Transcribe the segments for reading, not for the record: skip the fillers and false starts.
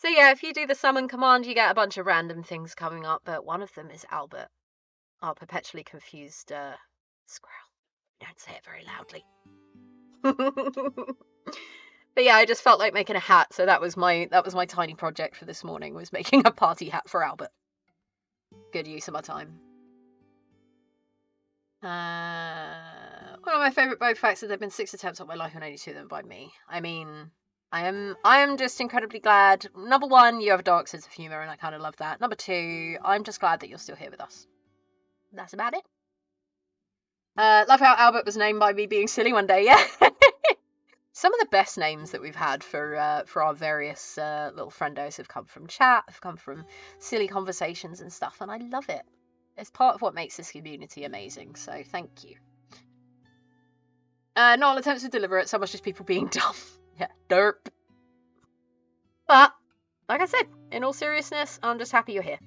yeah, if you do the summon command, you get a bunch of random things coming up, but one of them is Albert, our perpetually confused squirrel. Don't say it very loudly. But yeah, I just felt like making a hat, so that was my tiny project for this morning, was making a party hat for Albert. Good use of my time. One of my favourite bow facts is there have been 6 attempts on my life and only 2 of them by me. I mean, I am just incredibly glad. Number 1, you have a dark sense of humour, and I kind of love that. Number 2, I'm just glad that you're still here with us. That's about it. Love how Albert was named by me being silly one day, yeah. Some of the best names that we've had for our various little friendos have come from chat, have come from silly conversations and stuff, and I love it. It's part of what makes this community amazing, so thank you. Not all attempts to deliver it, so much just people being dumb. Yeah, derp. But, like I said, in all seriousness, I'm just happy you're here.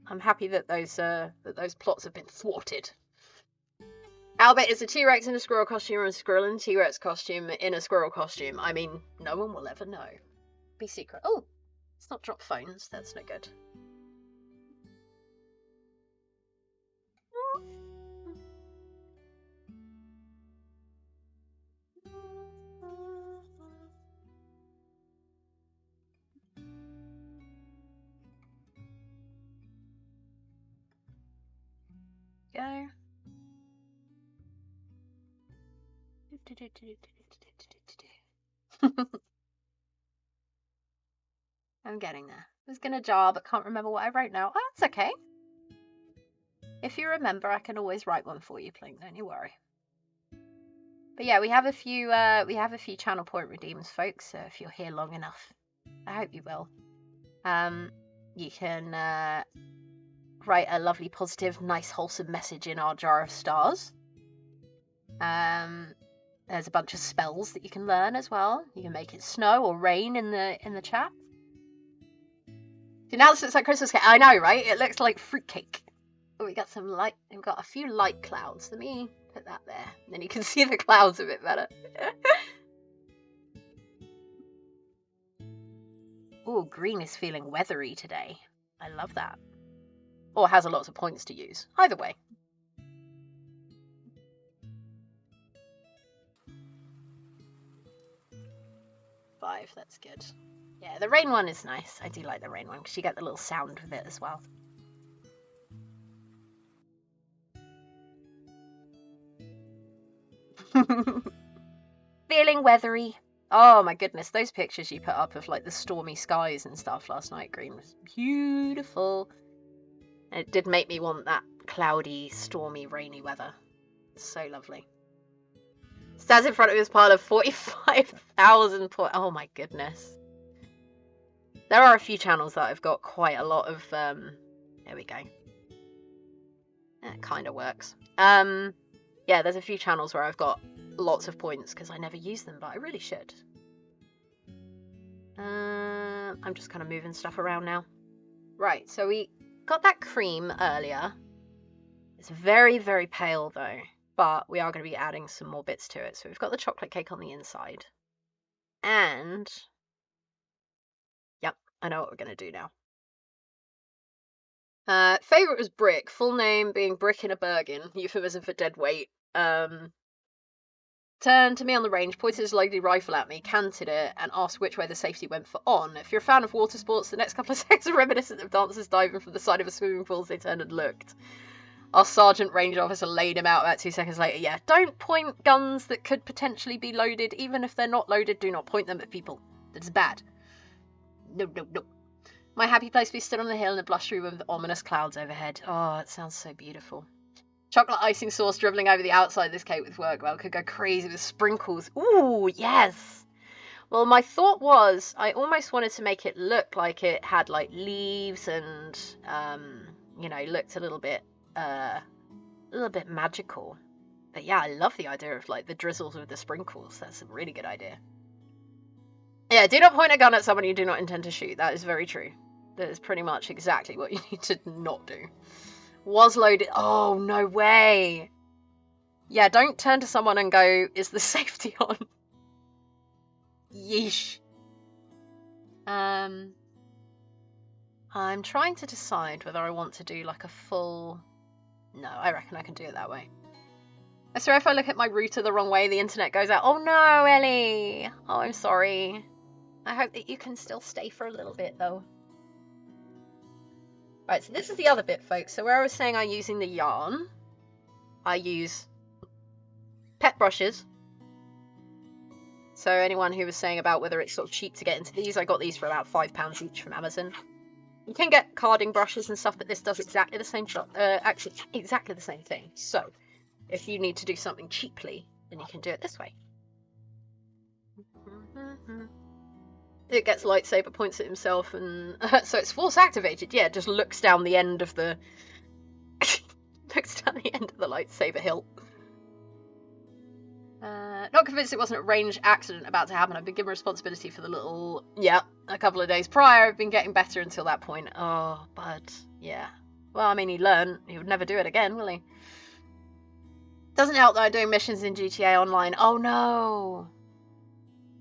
I'm happy that those plots have been thwarted. Albert is a T-Rex in a squirrel costume, or a squirrel in a T-Rex costume in a squirrel costume. I mean, no one will ever know. Be secret. Oh, it's not drop phones. That's no good. Go. I'm getting there. I was gonna jar, but can't remember what I wrote now. Oh, that's okay. If you remember, I can always write one for you, Plink. Don't you worry. But yeah, we have a few channel point redeems, folks. So if you're here long enough, I hope you will. You can write a lovely, positive, nice, wholesome message in our jar of stars. There's a bunch of spells that you can learn as well. You can make it snow or rain in the chat. See, now this looks like Christmas cake. I know, right? It looks like fruitcake. Oh, we got some light. We've got a few light clouds. Let me put that there. Then you can see the clouds a bit better. Oh, green is feeling weathery today. I love that. Or has a lot of points to use. Either way. Five, that's good. Yeah, the rain one is nice. I do like the rain one because you get the little sound with it as well. Feeling weathery. Oh my goodness, those pictures you put up of like the stormy skies and stuff last night, Green, was beautiful. It did make me want that cloudy, stormy, rainy weather. It's so lovely. Stands in front of his pile of 45,000 points. Oh my goodness. There are a few channels that I've got quite a lot of, there we go. That kind of works. Yeah, there's a few channels where I've got lots of points because I never use them, but I really should. I'm just kind of moving stuff around now. Right, so we got that cream earlier. It's very, very pale though, but we are going to be adding some more bits to it. So we've got the chocolate cake on the inside. And, yep, I know what we're going to do now. Favourite was Brick, full name being Brick in a Bergen, euphemism for dead weight. Turned to me on the range, pointed his loaded rifle at me, canted it, and asked which way the safety went for on. If you're a fan of water sports, the next couple of seconds are reminiscent of dancers diving from the side of a swimming pool as they turned and looked. Our sergeant range officer laid him out about 2 seconds later. Yeah, don't point guns that could potentially be loaded. Even if they're not loaded, do not point them at people. That's bad. No, no, no. My happy place we stood on the hill in the blustery with ominous clouds overhead. Oh, it sounds so beautiful. Chocolate icing sauce dribbling over the outside of this cake with Workwell. Could go crazy with sprinkles. Ooh, yes. Well, my thought was I almost wanted to make it look like it had like leaves and, you know, looked a little bit magical. But yeah, I love the idea of like the drizzles with the sprinkles. That's a really good idea. Yeah, do not point a gun at someone you do not intend to shoot. That is very true. That is pretty much exactly what you need to not do. Was loaded. Oh, no way. Yeah, don't turn to someone and go, is the safety on? Yeesh. I'm trying to decide whether I want to do like a full... No, I reckon I can do it that way. I swear if I look at my router the wrong way, the internet goes out. Oh no, Ellie! Oh, I'm sorry. I hope that you can still stay for a little bit, though. Right, so this is the other bit, folks. So where I was saying I'm using the yarn, I use pet brushes. So anyone who was saying about whether it's sort of cheap to get into these, I got these for about £5 each from Amazon. You can get carding brushes and stuff, but this does exactly the same job. Actually, exactly the same thing. So if you need to do something cheaply, then you can do it this way. It gets lightsaber, points at himself, and so it's force activated. Yeah, it just looks down the end of the looks down the end of the lightsaber hilt. Not convinced it wasn't a range accident about to happen. I've been given responsibility for the little... Yeah, a couple of days prior. I've been getting better until that point. Oh, but yeah. Well, I mean, he learned. He would never do it again, will he? Doesn't help that I'm doing missions in GTA Online. Oh no!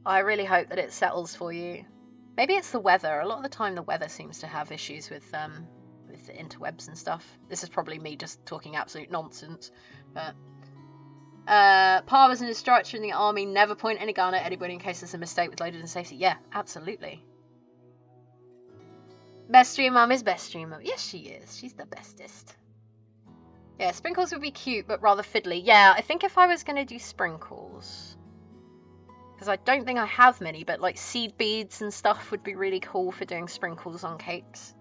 I really hope that it settles for you. Maybe it's the weather. A lot of the time the weather seems to have issues with the interwebs and stuff. This is probably me just talking absolute nonsense. But Pa was an instructor in the army. Never point any gun at anybody in case there's a mistake with loaded in safety. Yeah, absolutely. Best stream mum is best stream mum. Yes, she is. She's the bestest. Yeah, sprinkles would be cute, but rather fiddly. Yeah, I think if I was going to do sprinkles... Because I don't think I have many, but like seed beads and stuff would be really cool for doing sprinkles on cakes.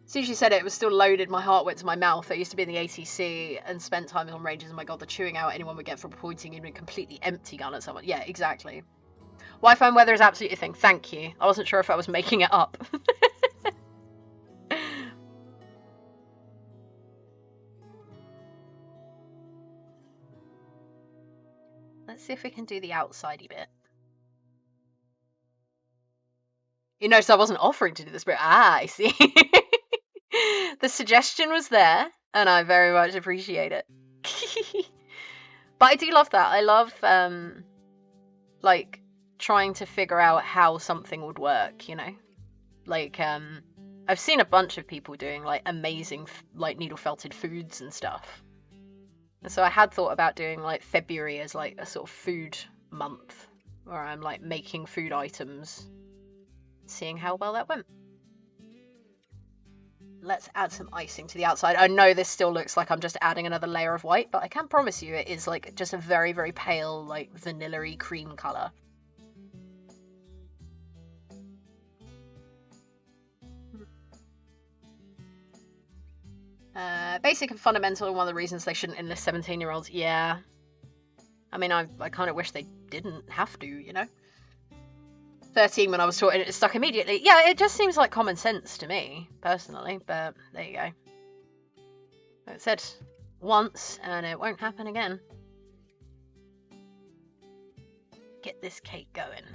As soon as you said it, it was still loaded. My heart went to my mouth. I used to be in the ATC and spent time on ranges. And my god, the chewing out anyone would get from pointing in a completely empty gun at someone. Yeah, exactly. Wi-Fi and weather is absolutely a thing. Thank you. I wasn't sure if I was making it up. Let's see if we can do the outsidey bit. You notice I wasn't offering to do this, but I see. The suggestion was there, and I very much appreciate it. But I do love that. I love, like, trying to figure out how something would work, you know? Like, I've seen a bunch of people doing, like, amazing, like, needle-felted foods and stuff. And so I had thought about doing, like, February as, like, a sort of food month, where I'm, like, making food items, seeing how well that went. Let's add some icing to the outside. I know this still looks like I'm just adding another layer of white, but I can promise you it is like just a very, very pale, like vanilla-y cream colour. Basic and fundamental, and one of the reasons they shouldn't enlist 17-year-olds. Yeah. I mean, I kind of wish they didn't have to, you know? 13 when I was taught it, it stuck immediately. Yeah, it just seems like common sense to me, personally, but there you go. It said once, and it won't happen again. Get this cake going.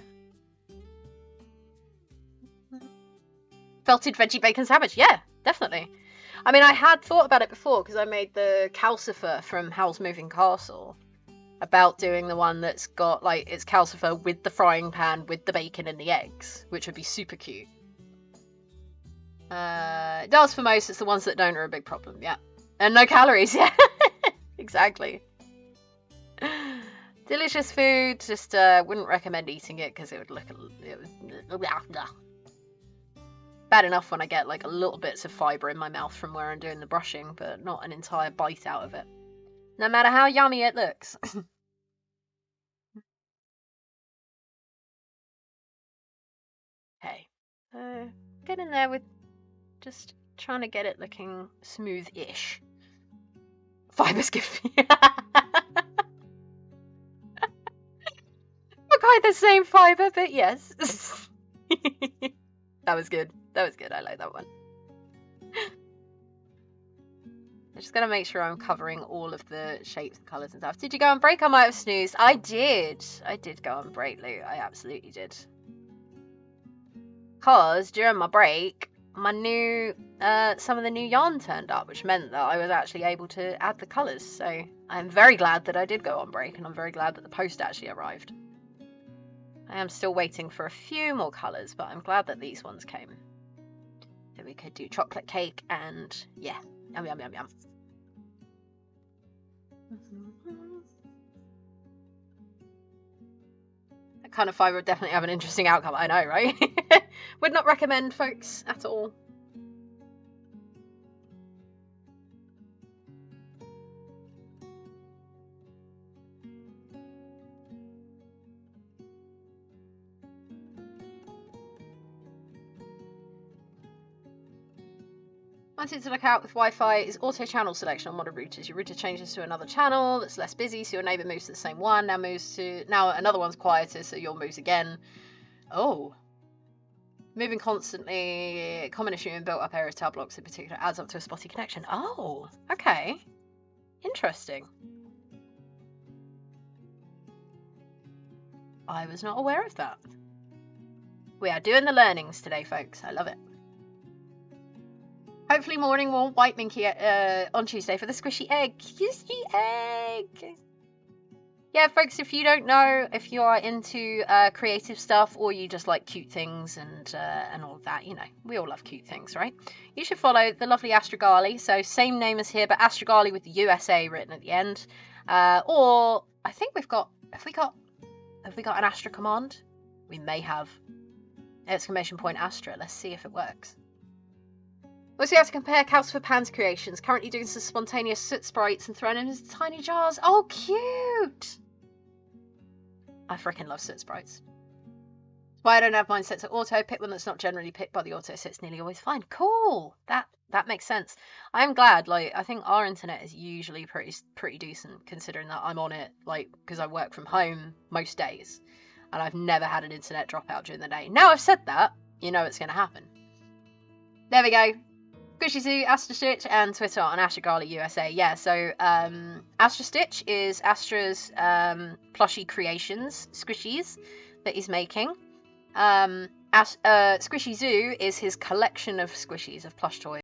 Felted veggie bacon sandwich, yeah, definitely. I mean, I had thought about it before, because I made the calcifer from Howl's Moving Castle. About doing the one that's got, like, it's calcifer with the frying pan, with the bacon and the eggs, which would be super cute. It does for most, it's the ones that don't are a big problem, yeah. And no calories, yeah. Exactly. Delicious food, just wouldn't recommend eating it, because it would look, bad enough when I get, like, a little bits of fibre in my mouth from where I'm doing the brushing, but not an entire bite out of it. No matter how yummy it looks. Okay. Get in there with just trying to get it looking smooth-ish. Fiber's good for you. Not quite the same fiber, but yes. That was good. That was good. I like that one. I'm just going to make sure I'm covering all of the shapes and colours and stuff. Did you go on break? I might have snoozed. I did. I did go on break, Lou. I absolutely did. Because during my break, my new, some of the new yarn turned up, which meant that I was actually able to add the colours. So I'm very glad that I did go on break, and I'm very glad that the post actually arrived. I am still waiting for a few more colours, but I'm glad that these ones came. Then we could do chocolate cake and yeah, yum yum yum yum. That kind of fibre would definitely have an interesting outcome, I know, right? Would not recommend, folks, at all. One thing to look out with Wi-Fi is auto channel selection on modern routers. Your router changes to another channel that's less busy, so your neighbour moves to the same one. Now another one's quieter, so yours moves again. Oh. Moving constantly, common issue in built-up area tower blocks in particular, adds up to a spotty connection. Oh, okay. Interesting. I was not aware of that. We are doing the learnings today, folks. I love it. Hopefully morning warm white minky on Tuesday for the squishy egg. Squishy egg! Yeah, folks, if you don't know, if you are into creative stuff or you just like cute things and all of that, you know, we all love cute things, right? You should follow the lovely Astragali. So same name as here, but Astragali with the USA written at the end. Or I think have we got an Astra command? We may have. Exclamation point Astra. Let's see if it works. We'll see how to compare Calcifer Pan's creations. Currently doing some spontaneous soot sprites and throwing them into tiny jars. Oh, cute! I freaking love soot sprites. Why I don't have mine set to auto. Pick one that's not generally picked by the auto, so it's nearly always fine. Cool! That makes sense. I am glad. Like, I think our internet is usually pretty decent, considering that I'm on it, like, because I work from home most days. And I've never had an internet dropout during the day. Now I've said that, you know it's going to happen. There we go. Squishy Zoo, Astra Stitch, and Twitter on Astragali USA. Yeah, so Astra Stitch is Astra's plushie creations, squishies, that he's making. Squishy Zoo is his collection of squishies, of plush toys.